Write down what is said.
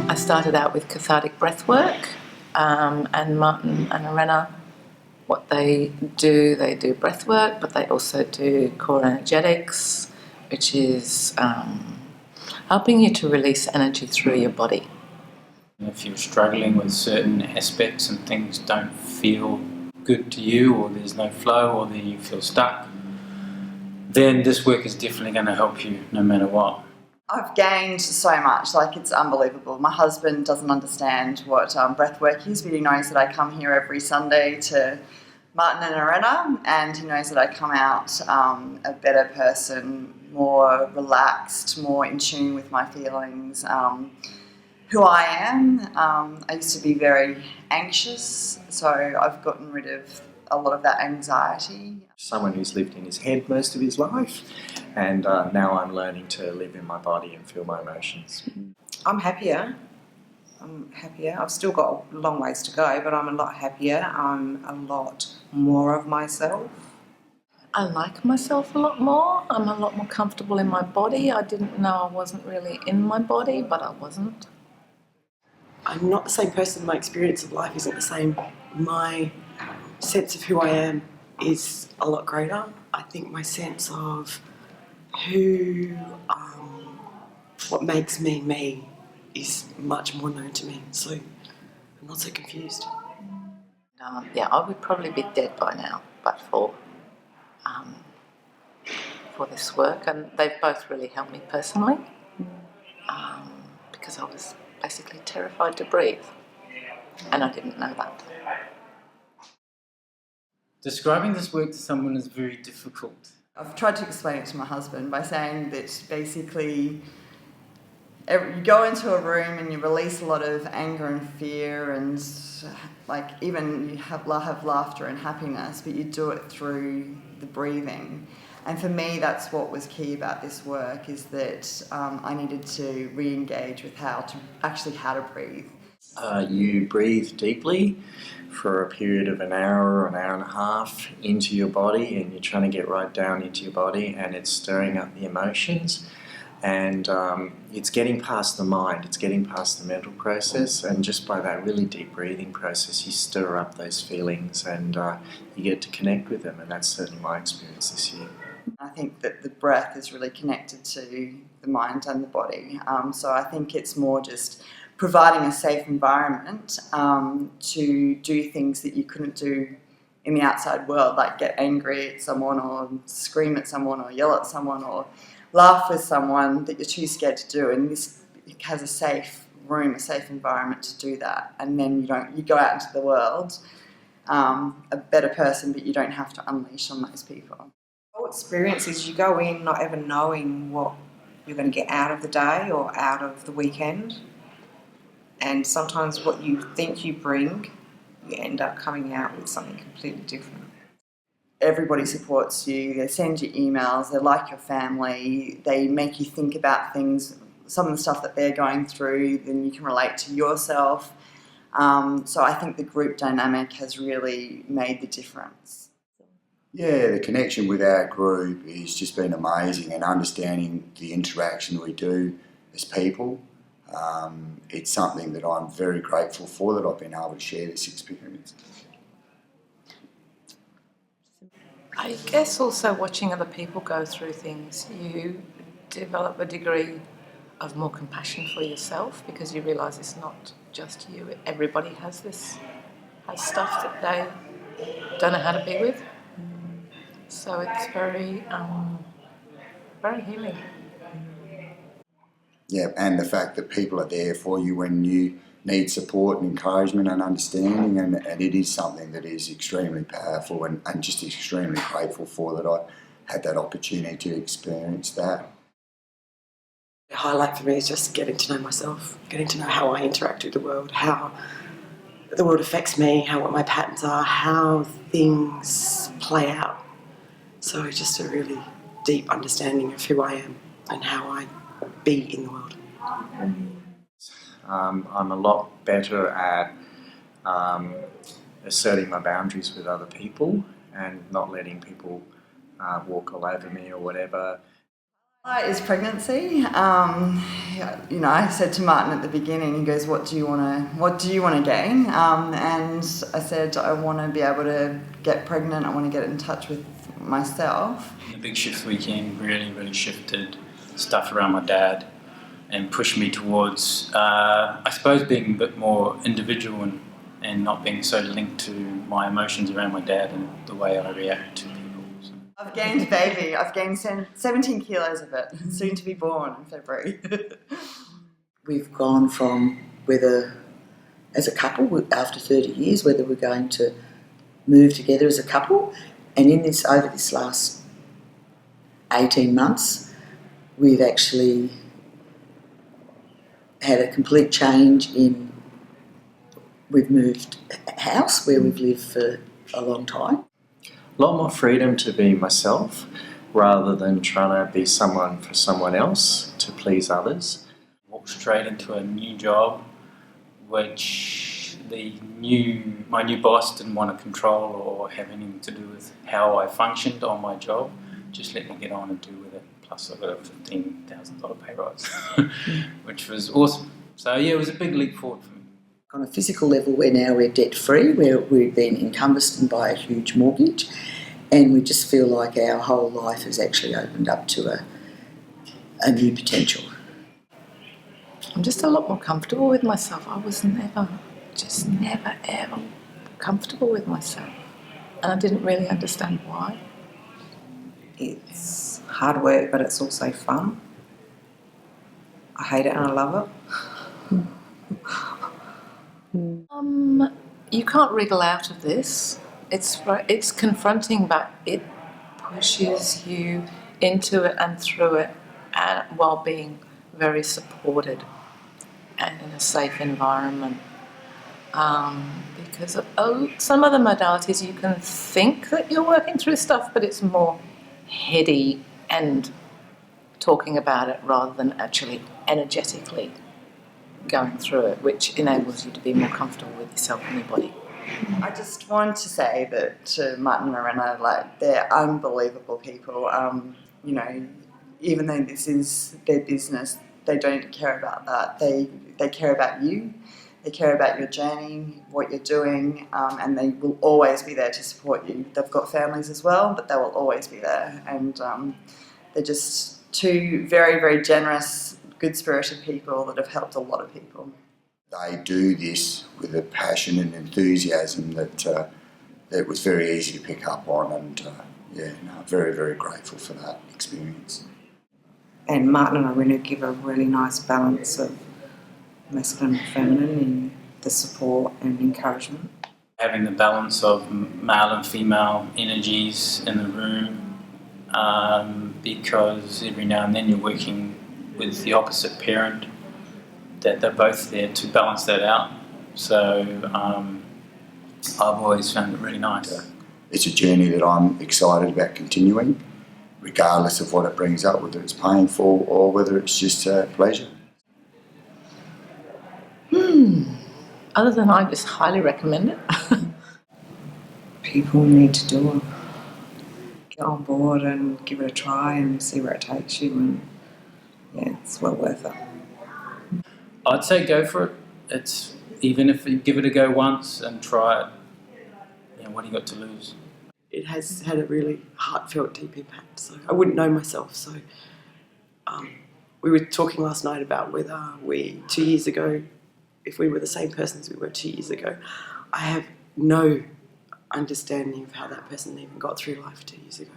I started out with cathartic breathwork, and Martin and Irena, what they do breathwork, but they also do core energetics, which is helping you to release energy through your body. If you're struggling with certain aspects and things don't feel good to you, or there's no flow, or that you feel stuck, then this work is definitely going to help you no matter what. I've gained so much, like it's unbelievable. My husband doesn't understand what breathwork is, but he knows that I come here every Sunday to Martin and Irena, and he knows that I come out a better person, more relaxed, more in tune with my feelings, who I am. I used to be very anxious, so I've gotten rid of a lot of that anxiety. Someone who's lived in his head most of his life, and now I'm learning to live in my body and feel my emotions. I'm happier. I've still got a long ways to go, but I'm a lot happier. I'm a lot more of myself. I like myself a lot more. I'm a lot more comfortable in my body. I didn't know I wasn't really in my body, but I wasn't. I'm not the same person. My experience of life isn't the same. My sense of who I am is a lot greater. I think my sense of what makes me me is much more known to me, so I'm not so confused. I would probably be dead by now, but for this work, and they've both really helped me personally, because I was basically terrified to breathe, and I didn't know that. Describing this work to someone is very difficult. I've tried to explain it to my husband by saying that basically you go into a room and you release a lot of anger and fear, and like even you have laughter and happiness, but you do it through the breathing. And for me, that's what was key about this work, is that I needed to re-engage with how to breathe. You breathe deeply for a period of an hour or an hour and a half into your body, and you're trying to get right down into your body, and it's stirring up the emotions, and it's getting past the mind, it's getting past the mental process, and just by that really deep breathing process you stir up those feelings, and you get to connect with them, and that's certainly my experience this year. I think that the breath is really connected to the mind and the body, so I think it's more just providing a safe environment to do things that you couldn't do in the outside world, like get angry at someone or scream at someone or yell at someone or laugh with someone that you're too scared to do. And this has a safe room, a safe environment to do that. And then you go out into the world a better person, but you don't have to unleash on those people. The whole experience is you go in not ever knowing what you're going to get out of the day or out of the weekend. And sometimes what you think you bring, you end up coming out with something completely different. Everybody supports you, they send you emails, they're like your family, they make you think about things, some of the stuff that they're going through, then you can relate to yourself. So I think the group dynamic has really made the difference. Yeah, the connection with our group has just been amazing, and understanding the interaction we do as people. It's something that I'm very grateful for, that I've been able to share this experience. I guess also watching other people go through things, you develop a degree of more compassion for yourself, because you realise it's not just you. Everybody has stuff that they don't know how to be with. So it's very, very healing. Yeah, and the fact that people are there for you when you need support and encouragement and understanding, and it is something that is extremely powerful, and just extremely grateful for that I had that opportunity to experience that. The highlight for me is just getting to know myself, getting to know how I interact with the world, how the world affects me, what my patterns are, how things play out. So just a really deep understanding of who I am and how I be in the world. I'm a lot better at asserting my boundaries with other people, and not letting people walk all over me or whatever. Is pregnancy. I said to Martin at the beginning, he goes, what do you want to gain? And I said, I want to be able to get pregnant. I want to get in touch with myself. The big shift weekend really shifted stuff around my dad and pushed me towards, I suppose, being a bit more individual and not being so linked to my emotions around my dad and the way I react to people. So. I've gained baby. I've gained 17 kilos of it, soon to be born in February. We've gone from whether, as a couple, after 30 years, whether we're going to move together as a couple, and over this last 18 months, we've actually had a complete change in, we've moved house where we've lived for a long time. A lot more freedom to be myself rather than trying to be someone for someone else to please others. Walked straight into a new job, which my new boss didn't want to control or have anything to do with how I functioned on my job. Just let me get on and do with it. Plus I got a $15,000 pay rise, which was awesome. So yeah, it was a big leap forward for me. On a physical level, we're debt-free, we've been encompassed by a huge mortgage, and we just feel like our whole life has actually opened up to a new potential. I'm just a lot more comfortable with myself. I was never ever comfortable with myself, and I didn't really understand why. It's hard work, but it's also fun. I hate it and I love it. You can't wriggle out of this. It's confronting, but it pushes you into it and through it, and while being very supported and in a safe environment. Because some of the modalities you can think that you're working through stuff, but it's more heady and talking about it rather than actually energetically going through it, which enables you to be more comfortable with yourself and your body. I just want to say that to Martin and Irena, they're unbelievable people. Even though this is their business, they don't care about that. They care about you. They care about your journey, what you're doing, and they will always be there to support you. They've got families as well, but they will always be there. And they're just two very, very generous, good-spirited people that have helped a lot of people. They do this with a passion and enthusiasm that was very easy to pick up on, and very, very grateful for that experience. And Martin and Irena give a really nice balance of masculine and feminine in the support and encouragement. Having the balance of male and female energies in the room, because every now and then you're working with the opposite parent, that they're both there to balance that out. So I've always found it really nice. It's a journey that I'm excited about continuing, regardless of what it brings up, whether it's painful or whether it's just pleasure. Other than I just highly recommend it. People need to do it. Get on board and give it a try and see where it takes you, and it's well worth it. I'd say go for it. It's even if you give it a go once and try it, what do you got to lose? It has had a really heartfelt, deep impact. So I wouldn't know myself. So we were talking last night about whether 2 years ago, if we were the same person as we were 2 years ago. I have no understanding of how that person even got through life 2 years ago.